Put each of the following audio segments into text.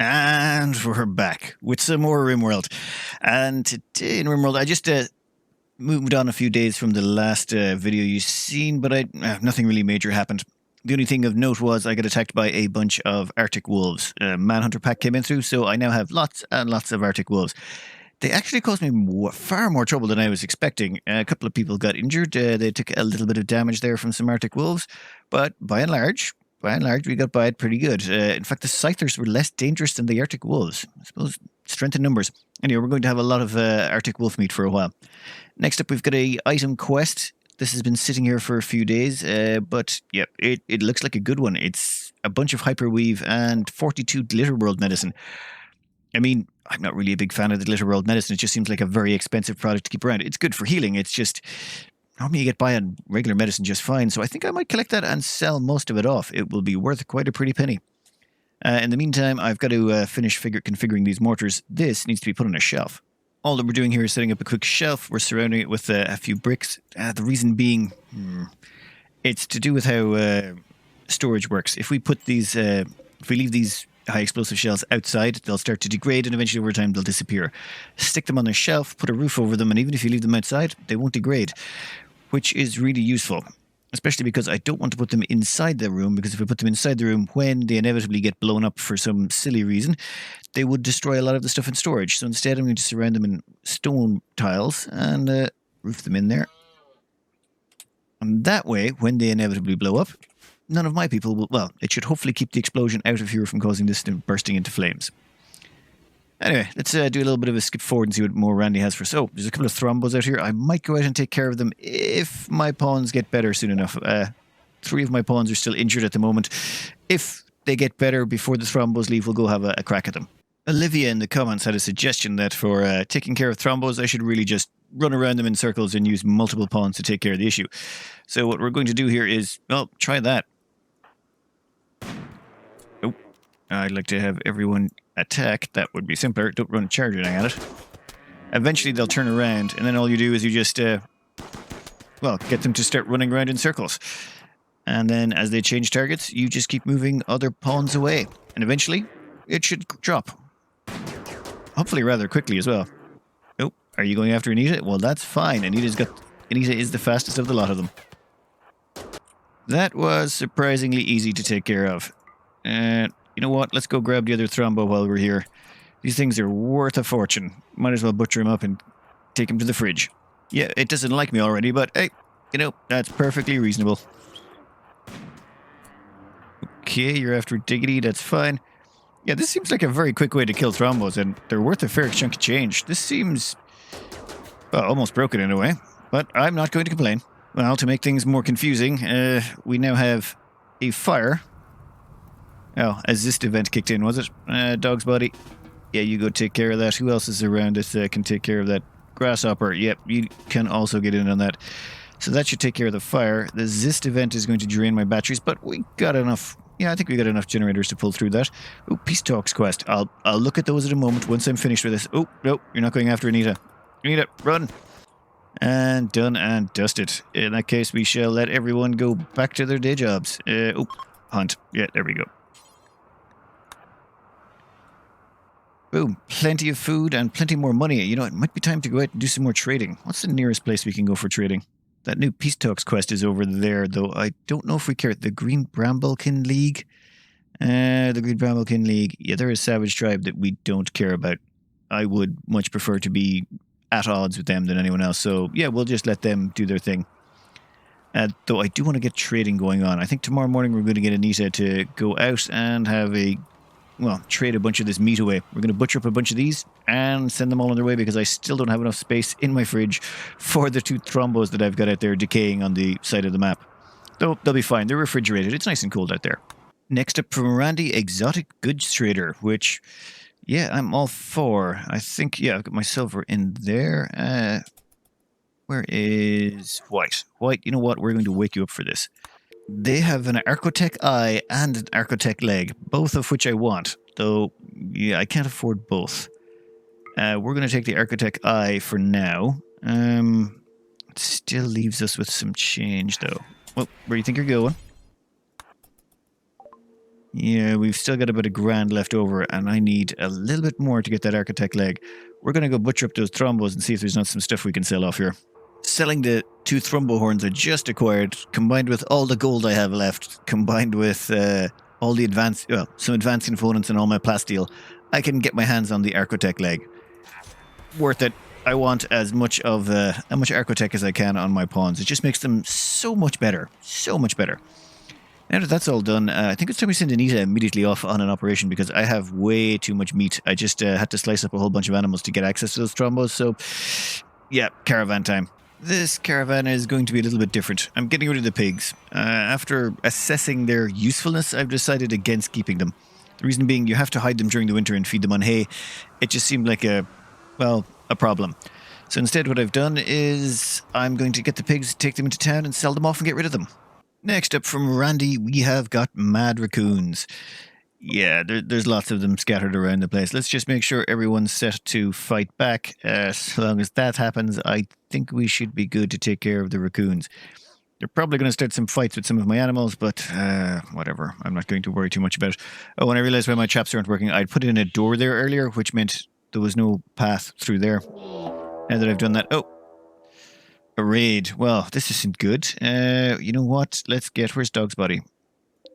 And we're back with some more Rimworld. And today in Rimworld, I just moved on a few days from the last video you've seen, but nothing really major happened. The only thing of note was I got attacked by a bunch of Arctic wolves. Manhunter pack came in through, so I now have lots and lots of Arctic wolves. They actually caused me far more trouble than I was expecting. A couple of people got injured. They took a little bit of damage there from some Arctic wolves, but by and large, we got by it pretty good. In fact, the Scythers were less dangerous than the Arctic wolves. I suppose strength in numbers. Anyway, we're going to have a lot of Arctic wolf meat for a while. Next up, we've got a item quest. This has been sitting here for a few days, but yeah, it looks like a good one. It's a bunch of hyperweave and 42 Glitterworld medicine. I mean, I'm not really a big fan of the Glitterworld medicine. It just seems like a very expensive product to keep around. It's good for healing. It's just, normally you get by on regular medicine just fine. So I think I might collect that and sell most of it off. It will be worth quite a pretty penny. In the meantime, I've got to finish configuring these mortars. This needs to be put on a shelf. All that we're doing here is setting up a quick shelf. We're surrounding it with a few bricks. The reason being, it's to do with how storage works. If we put these, if we leave these high explosive shells outside, they'll start to degrade, and eventually over time they'll disappear. Stick them on a shelf, put a roof over them, and even if you leave them outside, they won't degrade, which is really useful, especially because I don't want to put them inside the room, because if I put them inside the room, when they inevitably get blown up for some silly reason, they would destroy a lot of the stuff in storage. So instead I'm going to surround them in stone tiles and roof them in there. And that way, when they inevitably blow up, none of my people will, well, it should hopefully keep the explosion out of here from causing this to bursting into flames. Anyway, let's do a little bit of a skip forward and see what more Randy has for us. Oh, there's a couple of thrombos out here. I might go out and take care of them if my pawns get better soon enough. 3 of my pawns are still injured at the moment. If they get better before the thrombos leave, we'll go have a crack at them. Olivia in the comments had a suggestion that for taking care of thrombos, I should really just run around them in circles and use multiple pawns to take care of the issue. So what we're going to do here is, well, try that. Oh, I'd like to have everyone attack. That would be simpler. Don't run charging at it. Eventually they'll turn around, and then all you do is you just, well, get them to start running around in circles. And then as they change targets, you just keep moving other pawns away. And eventually, it should drop. Hopefully rather quickly as well. Oh, are you going after Anita? Well, that's fine. Anita is the fastest of the lot of them. That was surprisingly easy to take care of. And you know what? Let's go grab the other thrombo while we're here. These things are worth a fortune. Might as well butcher him up and take him to the fridge. Yeah, it doesn't like me already, but hey, you know, that's perfectly reasonable. Okay, you're after Diggity, that's fine. Yeah, this seems like a very quick way to kill thrombos, and they're worth a fair chunk of change. This seems, well, almost broken in a way, but I'm not going to complain. Well, to make things more confusing, we now have a fire. Oh, a Zist event kicked in, was it? Dog's body. Yeah, you go take care of that. Who else is around that can take care of that? Grasshopper. Yep, you can also get in on that. So that should take care of the fire. The Zist event is going to drain my batteries, but we got enough. Yeah, I think we got enough generators to pull through that. Oh, Peace Talks quest. I'll look at those at a moment once I'm finished with this. Oh, no, you're not going after Anita. Anita, run. And done and dusted. In that case, we shall let everyone go back to their day jobs. Oh, hunt. Yeah, there we go. Boom. Plenty of food and plenty more money. You know, it might be time to go out and do some more trading. What's the nearest place we can go for trading? That new Peace Talks quest is over there, though I don't know if we care. The Green Bramblekin League? The Green Bramblekin League. Yeah, they're a savage tribe that we don't care about. I would much prefer to be at odds with them than anyone else. So, yeah, we'll just let them do their thing. Though I do want to get trading going on. I think tomorrow morning we're going to get Anita to go out and have trade a bunch of this meat away. We're going to butcher up a bunch of these and send them all on their way because I still don't have enough space in my fridge for the 2 thrombos that I've got out there decaying on the side of the map. Though they'll be fine. They're refrigerated. It's nice and cold out there. Next up from Randy, Exotic Goods Trader, which, yeah, I'm all for. I think, yeah, I've got my silver in there. Where is White? White, you know what? We're going to wake you up for this. They have an Archotech eye and an Archotech leg, both of which I want, though, yeah, I can't afford both. We're going to take the Archotech eye for now. It still leaves us with some change, though. Well, where do you think you're going? Yeah, we've still got a bit of grand left over, and I need a little bit more to get that Archotech leg. We're going to go butcher up those thrombos and see if there's not some stuff we can sell off here. Selling the 2 thrombo horns I just acquired, combined with all the gold I have left, combined with all the some advanced components and all my plasteel, I can get my hands on the Archotech leg. Worth it. I want as much Archotech as I can on my pawns. It just makes them so much better. So much better. Now that that's all done, I think it's time we send Anita immediately off on an operation because I have way too much meat. I just had to slice up a whole bunch of animals to get access to those thrombos, so yeah, caravan time. This caravan is going to be a little bit different. I'm getting rid of the pigs. After assessing their usefulness, I've decided against keeping them. The reason being, you have to hide them during the winter and feed them on hay. It just seemed like a problem. So instead what I've done is I'm going to get the pigs, take them into town and sell them off and get rid of them. Next up from Randy, we have got mad raccoons. Yeah, there's lots of them scattered around the place. Let's just make sure everyone's set to fight back. As long as that happens, I think we should be good to take care of the raccoons. They're probably going to start some fights with some of my animals, but whatever. I'm not going to worry too much about it. Oh, when I realized why my traps aren't working, I'd put in a door there earlier, which meant there was no path through there. Now that I've done that... Oh! A raid. Well, this isn't good. You know what? Where's Dog's body?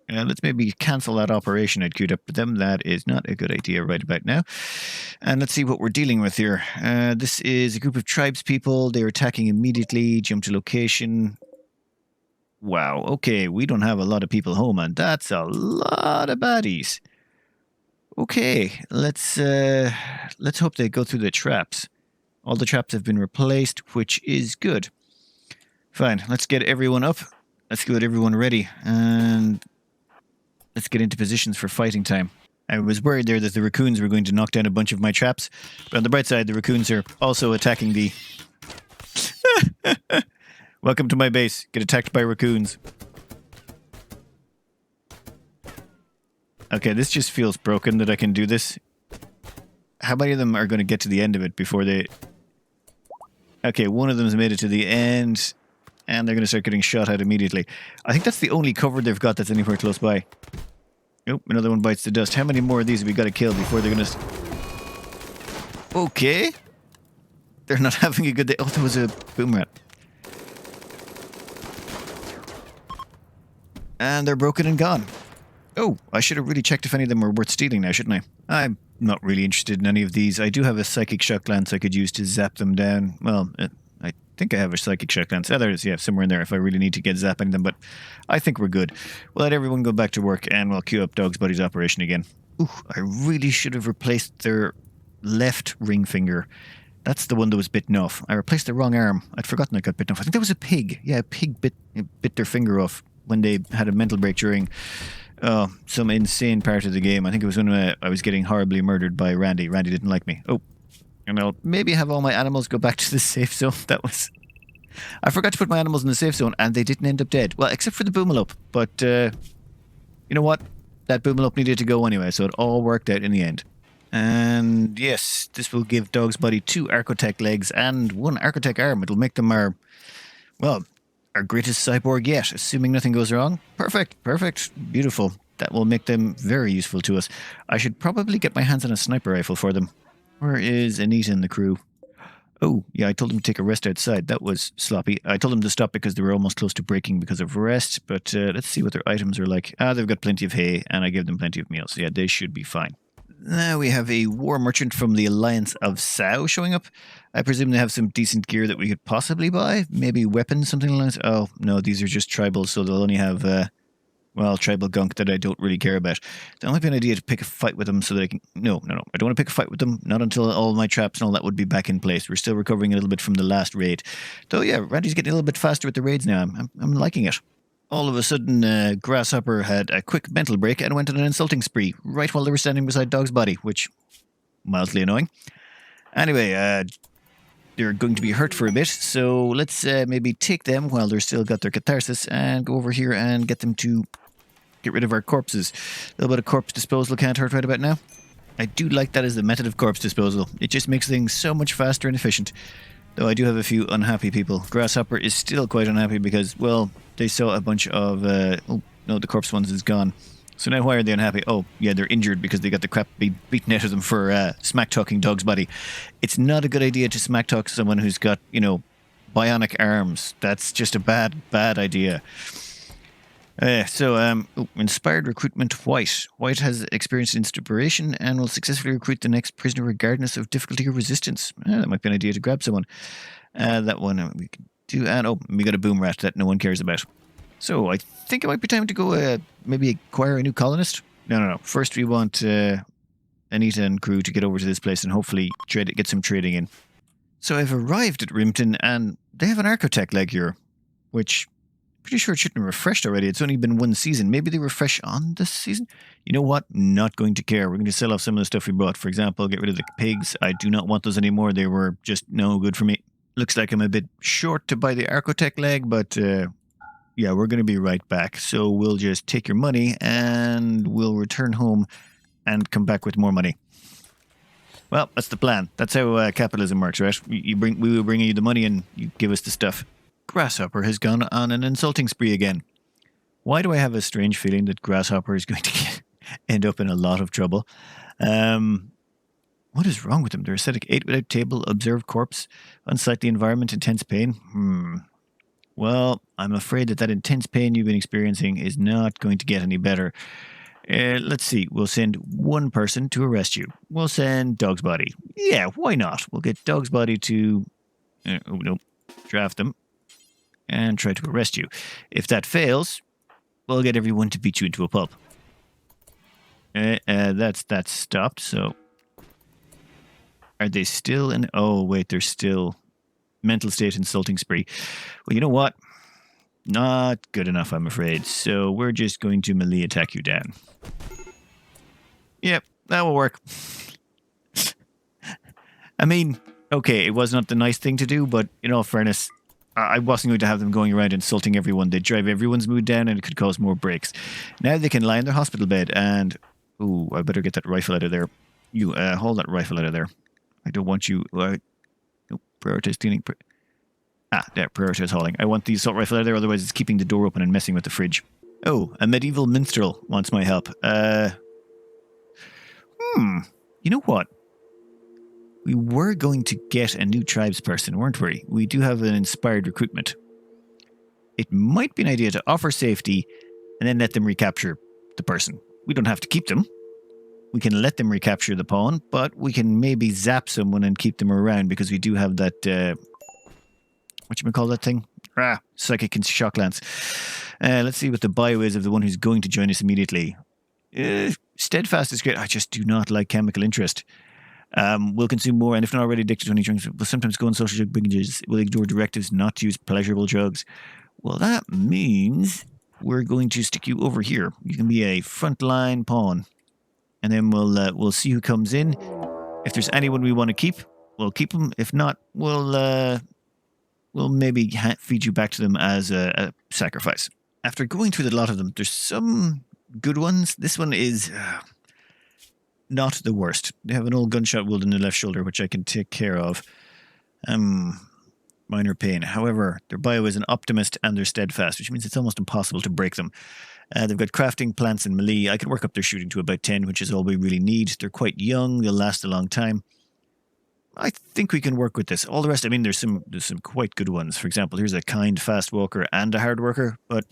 Let's maybe cancel that operation I'd queued up for them. That is not a good idea right about now. And let's see what we're dealing with here. This is a group of tribespeople. They're attacking immediately. Jump to location. Wow. Okay, we don't have a lot of people home, and that's a lot of baddies. Okay, let's hope they go through the traps. All the traps have been replaced, which is good. Fine, let's get everyone up. Let's get everyone ready. And let's get into positions for fighting time. I was worried there that the raccoons were going to knock down a bunch of my traps. But on the bright side, the raccoons are also attacking the... Welcome to my base. Get attacked by raccoons. Okay, this just feels broken that I can do this. How many of them are going to get to the end of it before they... Okay, one of them's made it to the end, and they're going to start getting shot at immediately. I think that's the only cover they've got that's anywhere close by. Nope, another one bites the dust. How many more of these have we got to kill before they're going to... Okay. They're not having a good day. Oh, there was a boom rat. And they're broken and gone. Oh, I should have really checked if any of them were worth stealing now, shouldn't I? I'm not really interested in any of these. I do have a psychic shock lance I could use to zap them down. Well, I think I have a psychic shock lance. There is, yeah, somewhere in there if I really need to get zapping them, but I think we're good. We'll let everyone go back to work and we'll queue up Dog's Buddy's operation again. Ooh, I really should have replaced their left ring finger. That's the one that was bitten off. I replaced the wrong arm. I'd forgotten it got bitten off. I think that was a pig. Yeah, a pig bit their finger off when they had a mental break during... some insane part of the game. I think it was when I was getting horribly murdered by Randy. Randy didn't like me. Oh, and I'll maybe have all my animals go back to the safe zone. I forgot to put my animals in the safe zone, and they didn't end up dead. Well, except for the boomalope. But, you know what? That boomalope needed to go anyway, so it all worked out in the end. And yes, this will give Dog's Body 2 Archotech legs and 1 Archotech arm. It'll make them our greatest cyborg yet, assuming nothing goes wrong. Perfect, beautiful. That will make them very useful to us. I should probably get my hands on a sniper rifle for them. Where is Anita and the crew? Oh, yeah, I told them to take a rest outside. That was sloppy. I told them to stop because they were almost close to breaking because of rest, but let's see what their items are like. They've got plenty of hay, and I gave them plenty of meals. Yeah, they should be fine. Now we have a war merchant from the Alliance of Sao showing up. I presume they have some decent gear that we could possibly buy. Maybe weapons, something like that. Oh, no, these are just tribal, so they'll only have, tribal gunk that I don't really care about. That might be an idea to pick a fight with them so that I can... No. I don't want to pick a fight with them. Not until all my traps and all that would be back in place. We're still recovering a little bit from the last raid. Though, yeah, Randy's getting a little bit faster with the raids now. I'm liking it. All of a sudden, Grasshopper had a quick mental break and went on an insulting spree right while they were standing beside Dog's Body, which, mildly annoying. Anyway, they're going to be hurt for a bit, so let's maybe take them while they're still got their catharsis and go over here and get them to get rid of our corpses. A little bit of corpse disposal can't hurt right about now. I do like that as the method of corpse disposal. It just makes things so much faster and efficient. Though I do have a few unhappy people. Grasshopper is still quite unhappy because, well, they saw a bunch of... oh, no, the corpse ones is gone. So now why are they unhappy? Oh, yeah, they're injured because they got the crap beaten out of them for smack-talking Dog's body. It's not a good idea to smack-talk someone who's got, bionic arms. That's just a bad idea. Inspired recruitment White. White has experienced inspiration and will successfully recruit the next prisoner regardless of difficulty or resistance. That might be an idea to grab someone. That one we can do. And we got a boom rat that no one cares about. So I think it might be time to go maybe acquire a new colonist. No. First we want Anita and crew to get over to this place and hopefully get some trading in. So I've arrived at Rimpton and they have an Archotech leg here, which I'm pretty sure it shouldn't have refreshed already. It's only been one season. Maybe they refresh on this season? You know what? Not going to care. We're going to sell off some of the stuff we bought. For example, get rid of the pigs. I do not want those anymore. They were just no good for me. Looks like I'm a bit short to buy the Archotech leg, but yeah, we're going to be right back. So we'll just take your money and we'll return home and come back with more money. Well, that's the plan. That's how capitalism works, right? We will bring you the money and you give us the stuff. Grasshopper has gone on an insulting spree again. Why do I have a strange feeling that Grasshopper is going to end up in a lot of trouble? What is wrong with them? They're aesthetic 8 without table, observed corpse, unsightly environment, intense pain. Well, I'm afraid that intense pain you've been experiencing is not going to get any better. Let's see. We'll send one person to arrest you. We'll send Dog's Body. Yeah, why not? We'll get Dog's Body to... draft them and try to arrest you. If that fails, we'll get everyone to beat you into a pulp. That's stopped, so... Are they still in... Oh, wait, they're still... Mental state insulting spree. Well, you know what? Not good enough, I'm afraid. So we're just going to melee attack you down. Yep, that will work. I mean, okay, it was not the nice thing to do, but in all fairness, I wasn't going to have them going around insulting everyone. They'd drive everyone's mood down and it could cause more breaks. Now they can lie in their hospital bed and... Ooh, I better get that rifle out of there. You, hold that rifle out of there. I don't want you... prioritize stealing... there, prioritize hauling. I want the assault rifle out of there, otherwise it's keeping the door open and messing with the fridge. Oh, a medieval minstrel wants my help. You know what? We were going to get a new tribesperson, weren't we? We do have an inspired recruitment. It might be an idea to offer safety and then let them recapture the person. We don't have to keep them. We can let them recapture the pawn, but we can maybe zap someone and keep them around because we do have that... whatchamacall that thing? Psychic shock lance. Let's see what the bio is of the one who's going to join us immediately. Steadfast is great. I just do not like chemical interest. Will consume more, and if not already addicted to any drugs, will sometimes go on social drug binges. Will ignore directives not to use pleasurable drugs. Well, that means we're going to stick you over here. You can be a frontline pawn. And then we'll see who comes in. If there's anyone we want to keep, we'll keep them. If not, we'll maybe feed you back to them as a sacrifice. After going through the lot of them, there's some good ones. This one is not the worst. They have an old gunshot wound in the left shoulder, which I can take care of. Minor pain. However, their bio is an optimist and they're steadfast, which means it's almost impossible to break them. They've got crafting, plants, and melee. I can work up their shooting to about 10, which is all we really need. They're quite young. They'll last a long time. I think we can work with this. All the rest, I mean, there's some quite good ones. For example, here's a kind, fast walker and a hard worker, but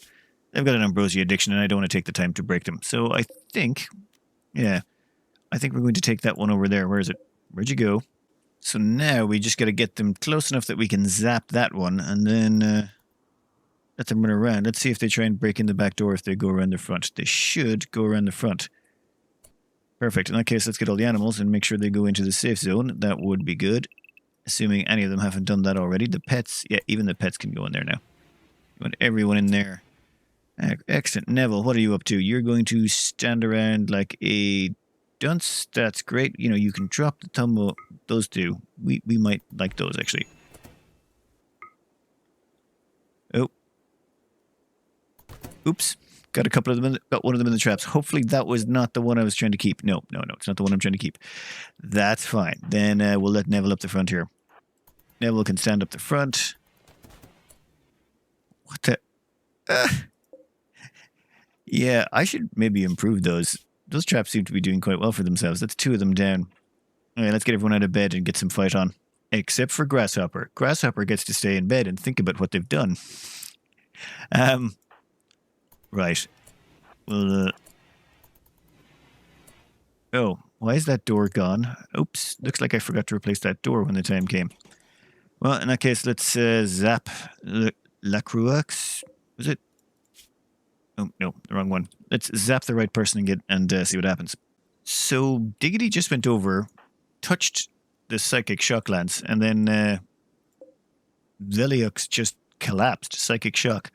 they've got an ambrosia addiction, and I don't want to take the time to break them. So I think we're going to take that one over there. Where is it? Where'd you go? So now we just got to get them close enough that we can zap that one, and then let them run around. Let's see if they try and break in the back door if they go around the front. They should go around the front. Perfect. In that case, let's get all the animals and make sure they go into the safe zone. That would be good. Assuming any of them haven't done that already. The pets, yeah, even the pets can go in there now. You want everyone in there. Excellent. Neville, what are you up to? You're going to stand around like a dunce. That's great. You know, you can drop the tumble. Those two. We might like those, actually. Oh. Oops. Got a couple of them. Got one of them in the traps. Hopefully that was not the one I was trying to keep. No. It's not the one I'm trying to keep. That's fine. Then we'll let Neville up the front here. Neville can stand up the front. What the... Yeah, I should maybe improve those. Those traps seem to be doing quite well for themselves. That's 2 of them down. All right, let's get everyone out of bed and get some fight on. Except for Grasshopper. Grasshopper gets to stay in bed and think about what they've done. Right. Well, oh, why is that door gone? Oops, looks like I forgot to replace that door when the time came. Well, in that case, let's zap Lacroix. Was it? Oh, no, the wrong one. Let's zap the right person and see what happens. So Diggity just went over, touched the psychic shock lance, and then Veliux just collapsed. Psychic shock.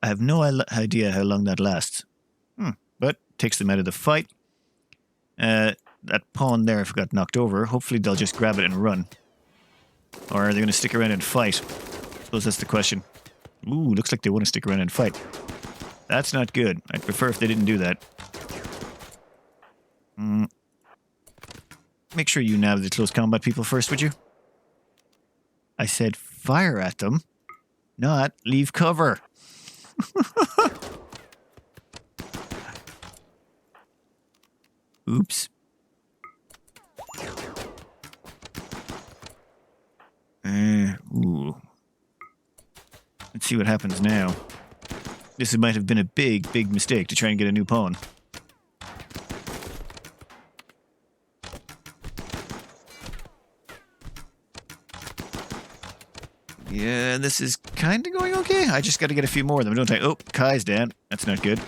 I have no idea how long that lasts. But takes them out of the fight. That pawn there got knocked over. Hopefully they'll just grab it and run. Or are they going to stick around and fight? I suppose that's the question. Ooh, looks like they want to stick around and fight. That's not good. I'd prefer if they didn't do that. Make sure you nab the close combat people first, would you? I said fire at them, not leave cover. Oops. Ooh. Let's see what happens now. This might have been a big, big mistake to try and get a new pawn. Yeah, this is kind of going okay. I just got to get a few more of them, don't I? Oh, Kai's down. That's not good.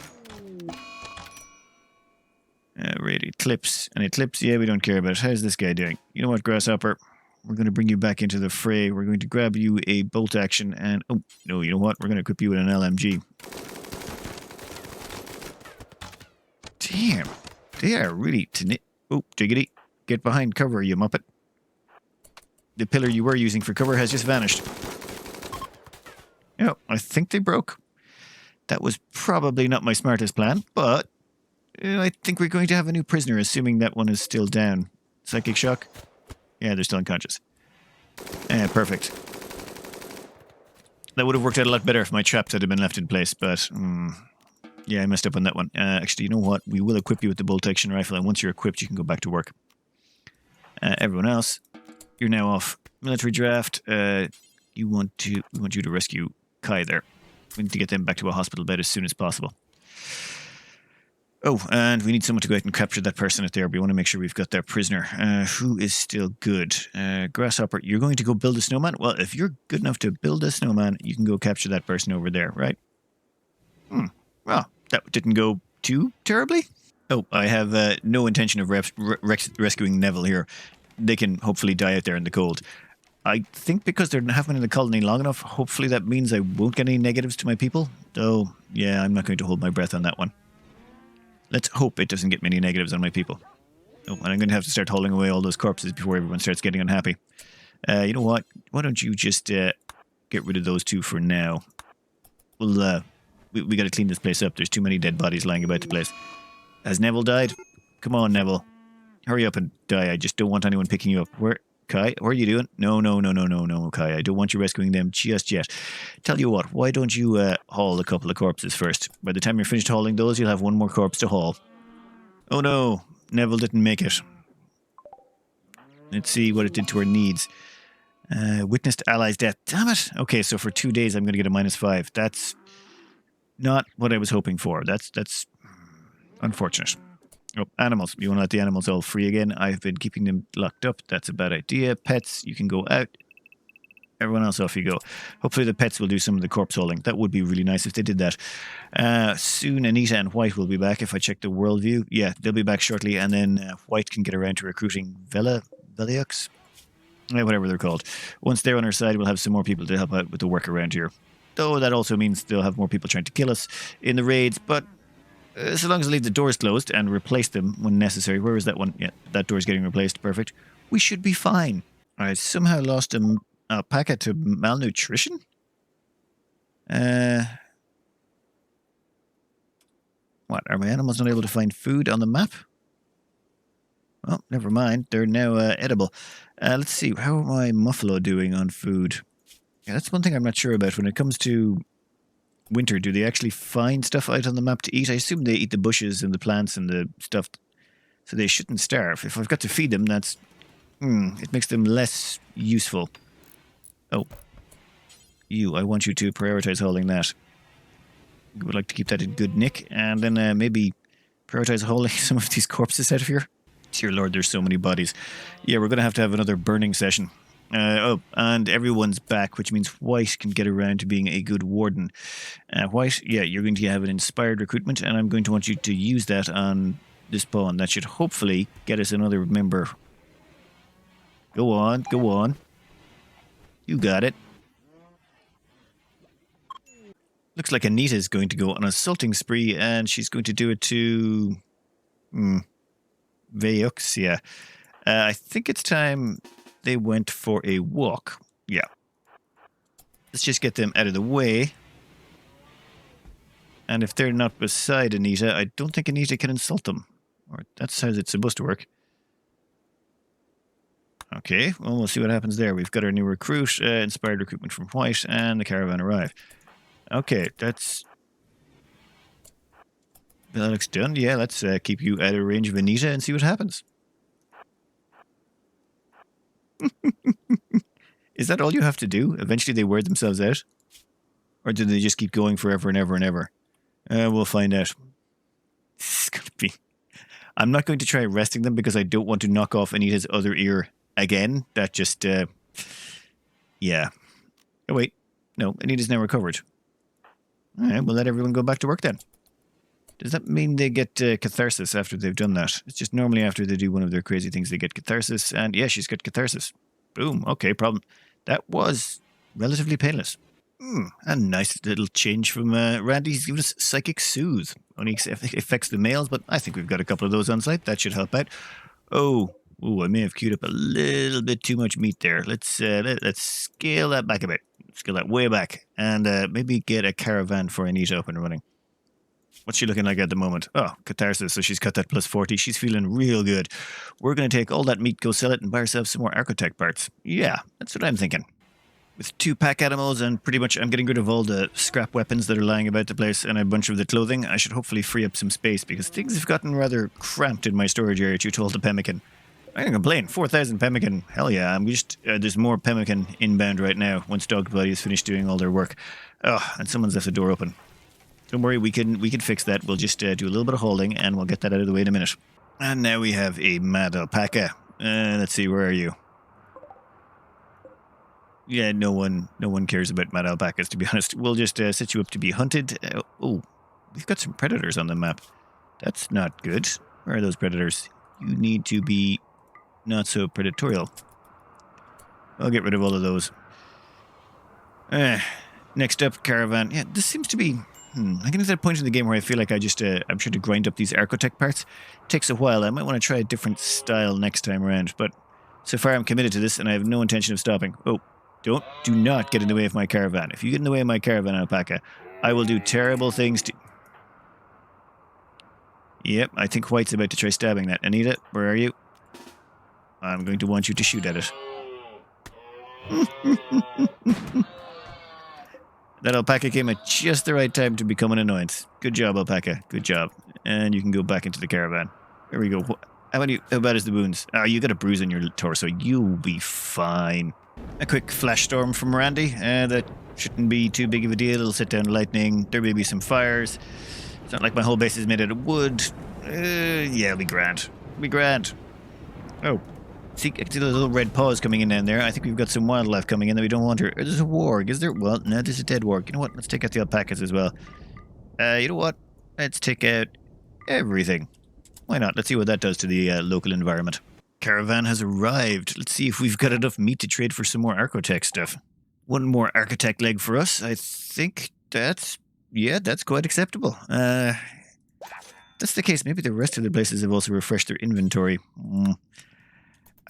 Raid Eclipse. An Eclipse, yeah, we don't care about it. How's this guy doing? You know what, Grasshopper? We're going to bring you back into the fray. We're going to grab you a bolt action and... Oh, no, you know what? We're going to equip you with an LMG. Damn. They are really... Oh, Diggity. Get behind cover, you muppet. The pillar you were using for cover has just vanished. Oh, I think they broke. That was probably not my smartest plan, but... I think we're going to have a new prisoner, assuming that one is still down. Psychic shock? Yeah, they're still unconscious. Perfect. That would have worked out a lot better if my traps had been left in place, but... yeah, I messed up on that one. Actually, you know what? We will equip you with the bolt-action rifle, and once you're equipped, you can go back to work. Everyone else, you're now off. Military draft. We want you to rescue Kai there. We need to get them back to a hospital bed as soon as possible. Oh, and we need someone to go out and capture that person out there. We want to make sure we've got their prisoner. Who is still good? Grasshopper, you're going to go build a snowman? Well, if you're good enough to build a snowman, you can go capture that person over there, right? Well, that didn't go too terribly. Oh, I have no intention of rescuing Neville here. They can hopefully die out there in the cold. I think because they haven't been in the colony long enough, hopefully that means I won't get any negatives to my people. Though, yeah, I'm not going to hold my breath on that one. Let's hope it doesn't get many negatives on my people. Oh, and I'm going to have to start hauling away all those corpses before everyone starts getting unhappy. You know what? Why don't you just get rid of those two for now? Well, we got to clean this place up. There's too many dead bodies lying about the place. Has Neville died? Come on, Neville. Hurry up and die. I just don't want anyone picking you up. Kai, what are you doing? No, Kai. I don't want you rescuing them just yet. Tell you what, why don't you haul a couple of corpses first? By the time you're finished hauling those, you'll have one more corpse to haul. Oh no, Neville didn't make it. Let's see what it did to our needs. Witnessed allies' death. Damn it. Okay, so for 2 days I'm going to get a -5. That's not what I was hoping for. That's unfortunate. Oh, animals. You want to let the animals all free again? I've been keeping them locked up. That's a bad idea. Pets, you can go out. Everyone else, off you go. Hopefully the pets will do some of the corpse hauling. That would be really nice if they did that. Soon Anita and White will be back if I check the world view. Yeah, they'll be back shortly, and then White can get around to recruiting Veliux? Whatever they're called. Once they're on our side, we'll have some more people to help out with the work around here. Though that also means they'll have more people trying to kill us in the raids, but... so long as I leave the doors closed and replace them when necessary. Where is that one? Yeah, that door's getting replaced. Perfect. We should be fine. I somehow lost a alpaca to malnutrition? What, are my animals not able to find food on the map? Well, never mind. They're now edible. Let's see. How am I Muffalo doing on food? Yeah, that's one thing I'm not sure about when it comes to winter, do they actually find stuff out on the map to eat? I assume they eat the bushes and the plants and the stuff, so they shouldn't starve. If I've got to feed them, that's... it makes them less useful. Oh. I want you to prioritize hauling that. I would like to keep that in good nick, and then maybe prioritize hauling some of these corpses out of here. Dear Lord, there's so many bodies. Yeah, we're going to have another burning session. And everyone's back, which means White can get around to being a good warden. White, yeah, you're going to have an inspired recruitment, and I'm going to want you to use that on this pawn. That should hopefully get us another member. Go on, go on. You got it. Looks like Anita's going to go on an assaulting spree, and she's going to do it to... Veux, yeah. I think it's time they went for a walk. Yeah. Let's just get them out of the way. And if they're not beside Anita, I don't think Anita can insult them. Or that's how it's supposed to work. Okay, well, we'll see what happens there. We've got our new recruit, inspired recruitment from White, and the caravan arrive. Okay, that looks done. Yeah, let's keep you out of range of Anita and see what happens. Is that all you have to do? Eventually they wear themselves out? Or do they just keep going forever and ever and ever? We'll find out. This is going to be... I'm not going to try arresting them because I don't want to knock off Anita's other ear again. That just... yeah. Oh, wait. No, Anita's now recovered. Alright, we'll let everyone go back to work then. Does that mean they get catharsis after they've done that? It's just normally after they do one of their crazy things, they get catharsis. And yeah, she's got catharsis. Boom. Okay, problem. That was relatively painless. A nice little change from Randy's given us Psychic Soothe. Only affects the males, but I think we've got a couple of those on site. That should help out. Oh, I may have queued up a little bit too much meat there. Let's scale that back a bit. Scale that way back. And maybe get a caravan for Anita up and running. What's she looking like at the moment? Oh, catharsis, so she's cut that plus 40. She's feeling real good. We're going to take all that meat, go sell it, and buy ourselves some more Archotech parts. Yeah, that's what I'm thinking. With 2 pack animals and pretty much I'm getting rid of all the scrap weapons that are lying about the place and a bunch of the clothing, I should hopefully free up some space because things have gotten rather cramped in my storage area due to all the pemmican. I can't complain. 4,000 pemmican. Hell yeah. I'm just there's more pemmican inbound right now once Dog Body is finished doing all their work. Oh, and someone's left the door open. Don't worry, we can fix that. We'll just do a little bit of holding and we'll get that out of the way in a minute. And now we have a mad alpaca. Let's see, where are you? Yeah, no one cares about mad alpacas, to be honest. We'll just set you up to be hunted. Oh, we've got some predators on the map. That's not good. Where are those predators? You need to be not so predatorial. I'll get rid of all of those. Next up, caravan. Yeah, this seems to be... I'm getting to that point in the game where I feel like I'm trying to grind up these Archotech parts. It takes a while. I might want to try a different style next time around, but so far I'm committed to this and I have no intention of stopping. Oh. Do not get in the way of my caravan. If you get in the way of my caravan, alpaca, I will do terrible things to... Yep, I think White's about to try stabbing that. Anita, where are you? I'm going to want you to shoot at it. That alpaca came at just the right time to become an annoyance. Good job, alpaca. Good job. And you can go back into the caravan. There we go. How bad is the wounds? You got a bruise on your torso. You'll be fine. A quick flash storm from Randy. That shouldn't be too big of a deal. It'll set down lightning. There may be some fires. It's not like my whole base is made out of wood. Yeah, it'll be grand. It'll be grand. Oh. See, I can see those little red paws coming in down there. I think we've got some wildlife coming in that we don't want her. There's a warg, is there? Well, no, there's a dead warg. You know what? Let's take out the alpacas as well. You know what? Let's take out everything. Why not? Let's see what that does to the local environment. Caravan has arrived. Let's see if we've got enough meat to trade for some more Archotech stuff. One more Archotech leg for us. I think that's quite acceptable. That's the case. Maybe the rest of the places have also refreshed their inventory.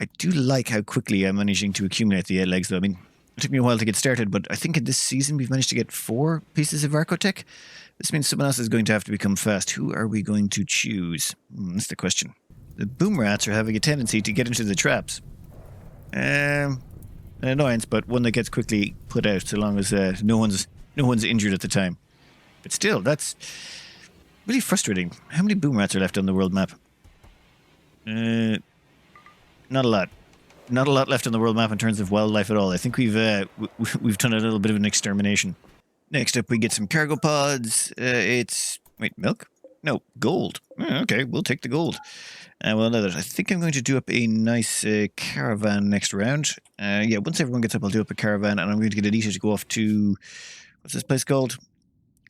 I do like how quickly I'm managing to accumulate the legs, though. I mean, it took me a while to get started, but I think in this season we've managed to get 4 pieces of Archotech. This means someone else is going to have to become fast. Who are we going to choose? That's the question. The boom rats are having a tendency to get into the traps. An annoyance, but one that gets quickly put out so long as no one's injured at the time. But still, that's really frustrating. How many boom rats are left on the world map? Not a lot. Not a lot left on the world map in terms of wildlife at all. I think we've done a little bit of an extermination. Next up, we get some cargo pods. It's... Wait, milk? No, gold. Okay, we'll take the gold. Well, I think I'm going to do up a nice caravan next round. Yeah, once everyone gets up, I'll do up a caravan, and I'm going to get Anita to go off to... What's this place called?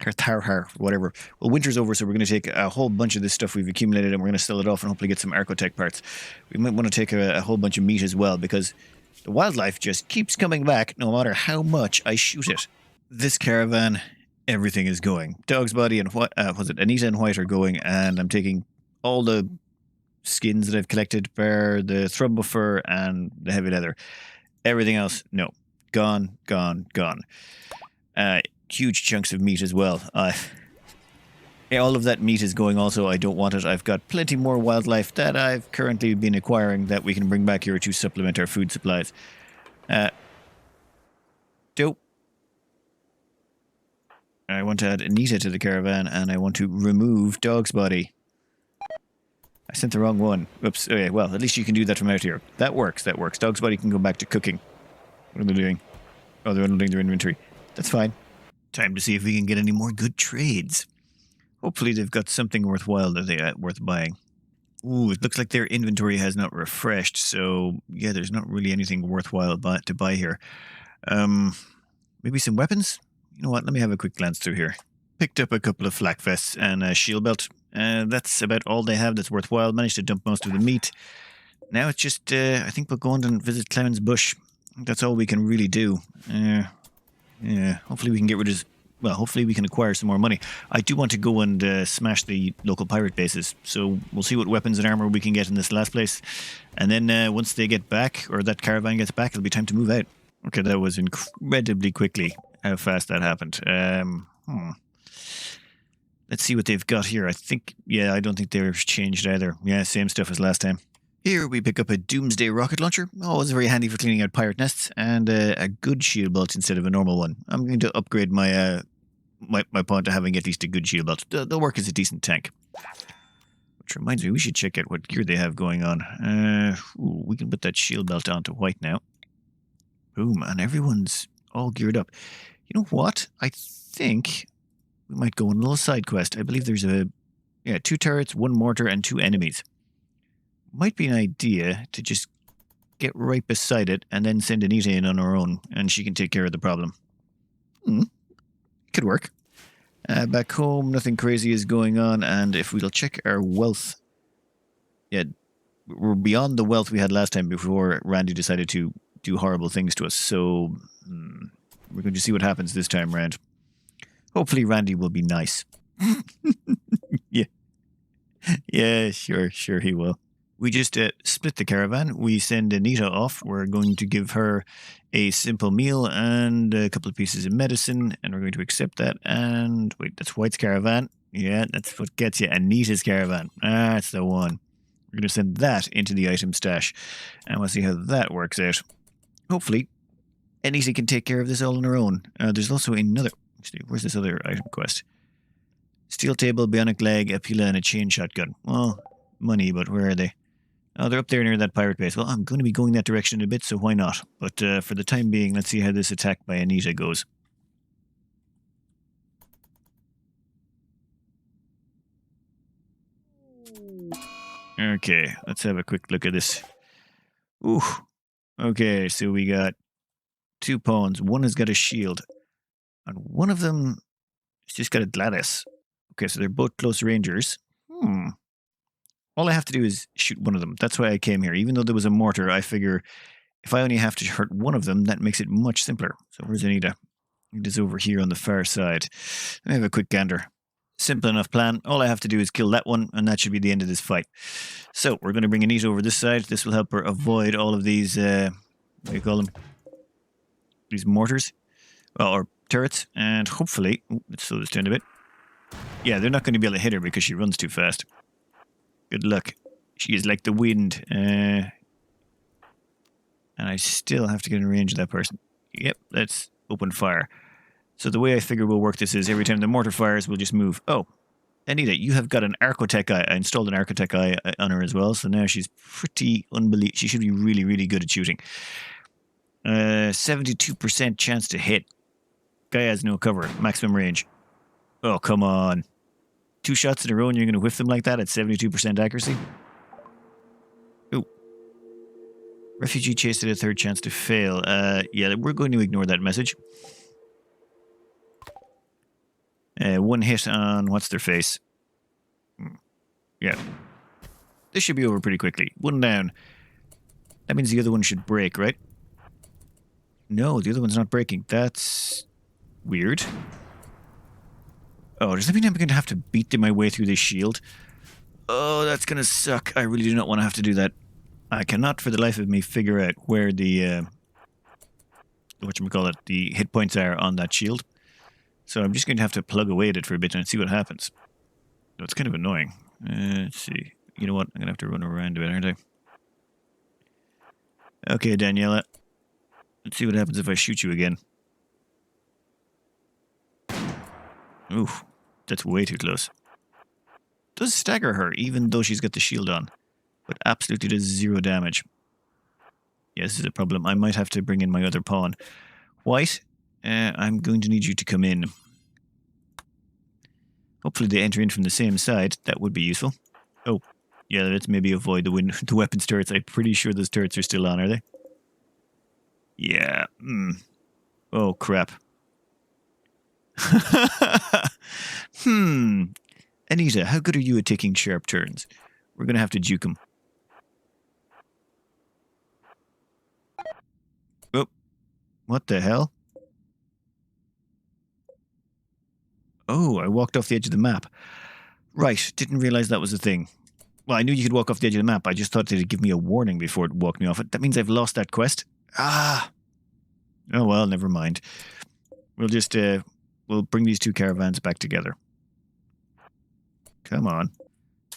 Kartharhar, whatever. Well, winter's over, so we're going to take a whole bunch of this stuff we've accumulated, and we're going to sell it off and hopefully get some Archotech parts. We might want to take a whole bunch of meat as well, because the wildlife just keeps coming back no matter how much I shoot it. This caravan, everything is going. Dog's Body and Anita and White are going, and I'm taking all the skins that I've collected, bar the thrum fur and the heavy leather. Everything else, no. Gone, gone, gone. Huge chunks of meat as well. All of that meat is going also. I don't want it. I've got plenty more wildlife that I've currently been acquiring that we can bring back here to supplement our food supplies. Dope. I want to add Anita to the caravan, and I want to remove Dog's Body. I sent the wrong one. Oops. Okay, well, at least you can do that from out here. That works, that works. Dog's Body can go back to cooking. What are they doing? Oh, they're unloading their inventory. That's fine. Time to see if we can get any more good trades. Hopefully they've got something worthwhile that they worth buying. Ooh, it looks like their inventory has not refreshed, so yeah, there's not really anything worthwhile to buy here. Maybe some weapons? You know what, let me have a quick glance through here. Picked up a couple of flak vests and a shield belt. That's about all they have that's worthwhile. Managed to dump most of the meat. Now it's just, I think we'll go on and visit Clown's Bush. That's all we can really do. Yeah, hopefully we can get rid of... Well, hopefully we can acquire some more money. I do want to go and smash the local pirate bases, so we'll see what weapons and armor we can get in this last place. And then once they get back, or that caravan gets back, it'll be time to move out. Okay, that was incredibly quickly how fast that happened. Let's see what they've got here. I think... Yeah, I don't think they've changed either. Yeah, same stuff as last time. Here we pick up a Doomsday rocket launcher. Oh, it's very handy for cleaning out pirate nests, and a good shield belt instead of a normal one. I'm going to upgrade my my pawn to having at least a good shield belt. They'll work as a decent tank. Which reminds me, we should check out what gear they have going on. We can put that shield belt onto White now. Boom, and everyone's all geared up. You know what? I think we might go on a little side quest. I believe there's 2 turrets, 1 mortar, and 2 enemies. Might be an idea to just get right beside it and then send Anita in on her own, and she can take care of the problem. Could work. Back home, nothing crazy is going on, and if we'll check our wealth... Yeah, we're beyond the wealth we had last time before Randy decided to do horrible things to us, so we're going to see what happens this time round. Hopefully Randy will be nice. Yeah, sure he will. We just split the caravan. We send Anita off. We're going to give her a simple meal and a couple of pieces of medicine, and we're going to accept that. And wait, that's White's caravan. Yeah, that's what gets you. Anita's caravan. That's the one. We're going to send that into the item stash, and we'll see how that works out. Hopefully, Anita can take care of this all on her own. There's also another... Where's this other item quest? Steel table, bionic leg, a pila, and a chain shotgun. Well, money, but where are they? Oh, they're up there near that pirate base. Well, I'm going to be going that direction in a bit, so why not? But for the time being, let's see how this attack by Anita goes. Okay, let's have a quick look at this. Ooh. Okay, so we got 2 pawns. One has got a shield. And one of them has just got a Gladys. Okay, so they're both close rangers. All I have to do is shoot one of them. That's why I came here. Even though there was a mortar, I figure if I only have to hurt one of them, that makes it much simpler. So where's Anita? It is over here on the far side. Let me have a quick gander. Simple enough plan. All I have to do is kill that one, and that should be the end of this fight. So we're going to bring Anita over this side. This will help her avoid all of these, what do you call them? These mortars? Well, or turrets. And hopefully... Ooh, let's slow this down a bit. Yeah, they're not going to be able to hit her because she runs too fast. Good luck. She is like the wind. And I still have to get in range of that person. Yep, let's open fire. So the way I figure we'll work this is every time the mortar fires, we'll just move. Oh, Anita, you have got an Archotech eye. I installed an Archotech eye on her as well, so now she's pretty unbelievable. She should be really, really good at shooting. 72% chance to hit. Guy has no cover. Maximum range. Oh, come on. 2 shots in a row and you're going to whiff them like that at 72% accuracy? Ooh. Refugee chased at a 3rd chance to fail. Yeah, we're going to ignore that message. 1 hit on what's their face. Yeah. This should be over pretty quickly. 1 down. That means the other one should break, right? No, the other one's not breaking. That's weird. Oh, does that mean I'm going to have to beat my way through this shield? Oh, that's going to suck. I really do not want to have to do that. I cannot for the life of me figure out where the whatchamacallit, the hit points are on that shield. So I'm just going to have to plug away at it for a bit and see what happens. So it's kind of annoying. Let's see. You know what? I'm going to have to run around a bit, aren't I? Okay, Daniela. Let's see what happens if I shoot you again. Oof. That's way too close. Does stagger her, even though she's got the shield on. But absolutely does 0 damage. Yeah, this is a problem. I might have to bring in my other pawn. White, I'm going to need you to come in. Hopefully they enter in from the same side. That would be useful. Oh, yeah, let's maybe avoid the weapons turrets. I'm pretty sure those turrets are still on, are they? Yeah. Oh, crap. Anita, how good are you at taking sharp turns? We're going to have to juke him. Oh, what the hell? Oh, I walked off the edge of the map. Right, didn't realize that was a thing. Well, I knew you could walk off the edge of the map. I just thought they'd give me a warning before it walked me off it. That means I've lost that quest. Ah! Oh, well, never mind. We'll just, we'll bring these 2 caravans back together. Come on.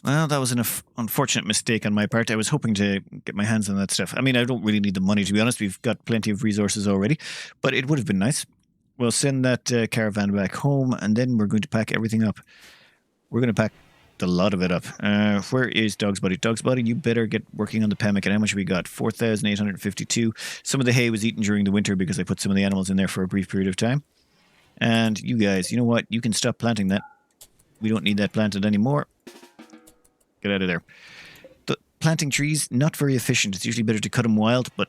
Well, that was an unfortunate mistake on my part. I was hoping to get my hands on that stuff. I mean, I don't really need the money, to be honest. We've got plenty of resources already. But it would have been nice. We'll send that caravan back home, and then we're going to pack everything up. We're going to pack a lot of it up. Where is Dog's Body? Dog's Body, you better get working on the pemmican. How much have we got? 4,852. Some of the hay was eaten during the winter because I put some of the animals in there for a brief period of time. And you guys, you know what? You can stop planting that. We don't need that planted anymore. Get out of there. Planting trees, not very efficient. It's usually better to cut them wild, but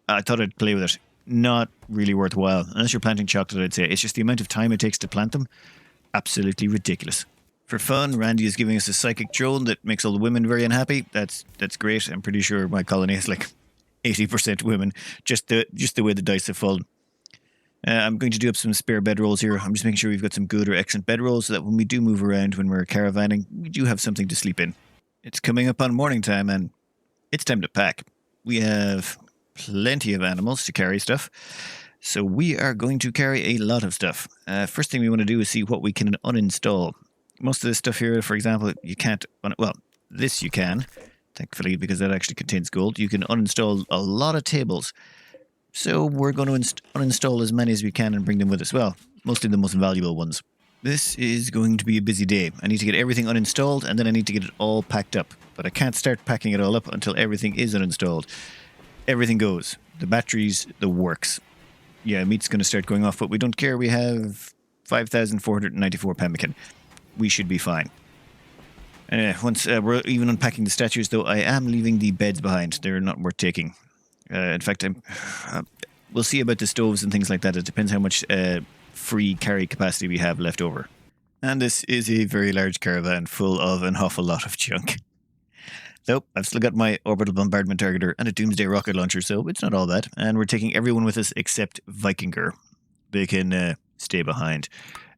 I thought I'd play with it. Not really worthwhile. Unless you're planting chocolate, I'd say. It's just the amount of time it takes to plant them. Absolutely ridiculous. For fun, Randy is giving us a psychic drone that makes all the women very unhappy. That's great. I'm pretty sure my colony has like 80% women. Just the way the dice have fallen. I'm going to do up some spare bedrolls here. I'm just making sure we've got some good or excellent bedrolls so that when we do move around when we're caravanning, we do have something to sleep in. It's coming up on morning time and it's time to pack. We have plenty of animals to carry stuff. So we are going to carry a lot of stuff. First thing we want to do is see what we can uninstall. Most of this stuff here, for example, you can't... Well, this you can, thankfully, because that actually contains gold. You can uninstall a lot of tables. So we're going to uninstall as many as we can and bring them with us. Well, mostly the most valuable ones. This is going to be a busy day. I need to get everything uninstalled and then I need to get it all packed up. But I can't start packing it all up until everything is uninstalled. Everything goes. The batteries, the works. Yeah, meat's going to start going off, but we don't care. We have 5,494 pemmican. We should be fine. Once we're even unpacking the statues, though, I am leaving the beds behind. They're not worth taking. In fact, we'll see about the stoves and things like that. It depends how much free carry capacity we have left over. And this is a very large caravan full of an awful lot of junk. Nope, I've still got my orbital bombardment targeter and a doomsday rocket launcher, so it's not all that. And we're taking everyone with us except Vikinger. They can stay behind.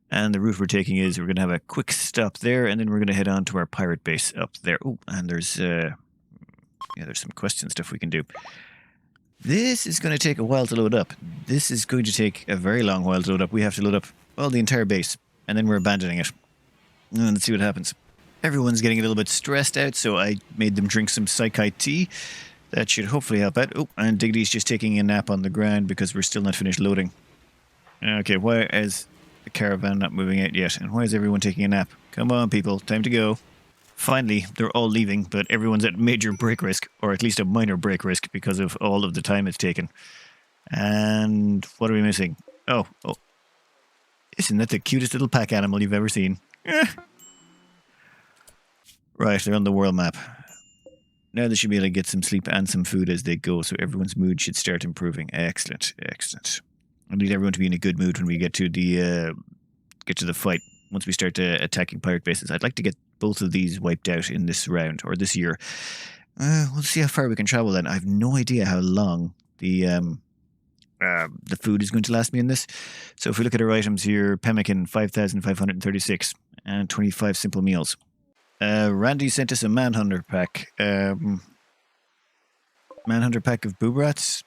And the route we're taking is we're going to have a quick stop there, and then we're going to head on to our pirate base up there. Oh, and there's some question stuff we can do. This is going to take a while to load up. This is going to take a very long while to load up. We have to load up, well, the entire base, and then we're abandoning it. And let's see what happens. Everyone's getting a little bit stressed out, so I made them drink some Psychi tea. That should hopefully help out. Oh, and Diggity's just taking a nap on the ground because we're still not finished loading. Okay, why is the caravan not moving out yet? And why is everyone taking a nap? Come on, people, time to go. Finally, they're all leaving, but everyone's at major break risk, or at least a minor break risk because of all of the time it's taken. And what are we missing? Oh, isn't that the cutest little pack animal you've ever seen? Right, they're on the world map. Now they should be able to get some sleep and some food as they go, so everyone's mood should start improving. Excellent, excellent. I need everyone to be in a good mood when we get to the fight. Once we start attacking pirate bases, I'd like to get both of these wiped out in this round or this year. We'll see how far we can travel. Then I have no idea how long the food is going to last me in this. So if we look at our items here, pemmican 5,536 and 25 simple meals. Randy sent us a manhunter pack. Manhunter pack of boob rats.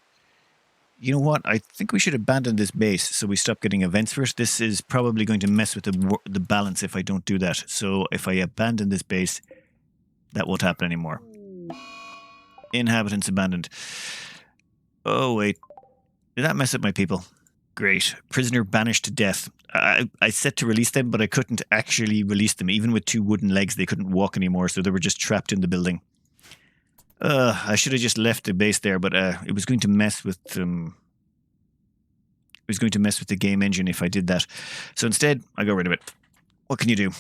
You know what? I think we should abandon this base so we stop getting events for it. This is probably going to mess with the balance if I don't do that. So if I abandon this base, that won't happen anymore. Inhabitants abandoned. Oh, wait. Did that mess up my people? Great. Prisoner banished to death. I set to release them, but I couldn't actually release them. Even with 2 wooden legs, they couldn't walk anymore, so they were just trapped in the building. I should have just left the base there, but it was going to mess with it was going to mess with the game engine if I did that. So instead, I got rid of it. What can you do?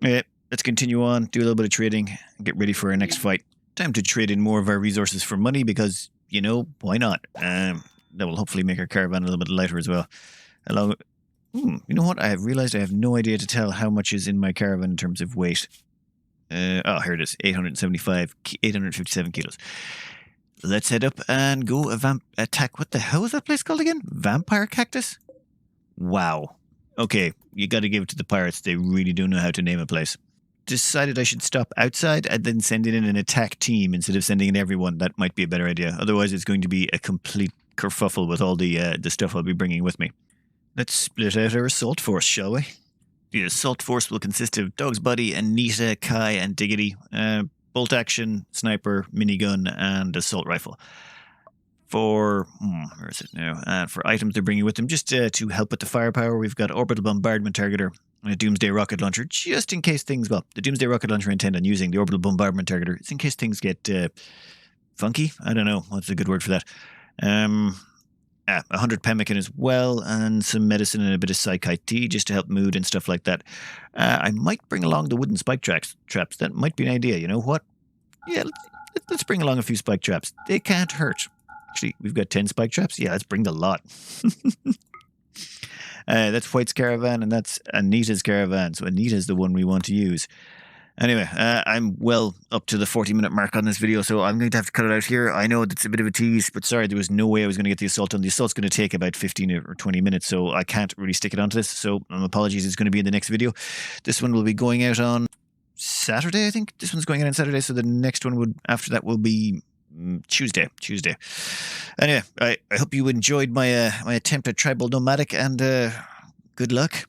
Let's continue on, do a little bit of trading, and get ready for our next fight. Time to trade in more of our resources for money because, you know, why not? That will hopefully make our caravan a little bit lighter as well. You know what? I have realized I have no idea to tell how much is in my caravan in terms of weight. Here it is, 857 kilos. Let's head up and go attack. What the hell is that place called again? Vampire Cactus? Wow. Okay, you got to give it to the pirates. They really do know how to name a place. Decided I should stop outside and then send in an attack team instead of sending in everyone. That might be a better idea. Otherwise, it's going to be a complete kerfuffle with all the stuff I'll be bringing with me. Let's split out our assault force, shall we? The assault force will consist of Dog's Buddy, Anita, Kai, and Diggity, bolt action, sniper, minigun, and assault rifle. Where is it now? For items they're bringing with them, just to help with the firepower, we've got orbital bombardment targeter and a doomsday rocket launcher, just in case things, well, the doomsday rocket launcher I intend on using, the orbital bombardment targeter, it's in case things get funky. I don't know, what's a good word for that? 100 pemmican as well, and some medicine and a bit of psychite tea just to help mood and stuff like that. I might bring along the wooden spike traps. That might be an idea. You know what? Yeah, let's bring along a few spike traps. They can't hurt. Actually, we've got 10 spike traps. Yeah, let's bring the lot. That's White's caravan, and that's Anita's caravan. So Anita's the one we want to use. Anyway, I'm well up to the 40-minute mark on this video, so I'm going to have to cut it out here. I know it's a bit of a tease, but sorry, there was no way I was going to get the assault done. The assault's going to take about 15 or 20 minutes, so I can't really stick it onto this. So apologies, it's going to be in the next video. This one will be going out on Saturday, I think. This one's going out on Saturday, so the next one after that will be Tuesday. Anyway, I hope you enjoyed my attempt at tribal nomadic, and good luck.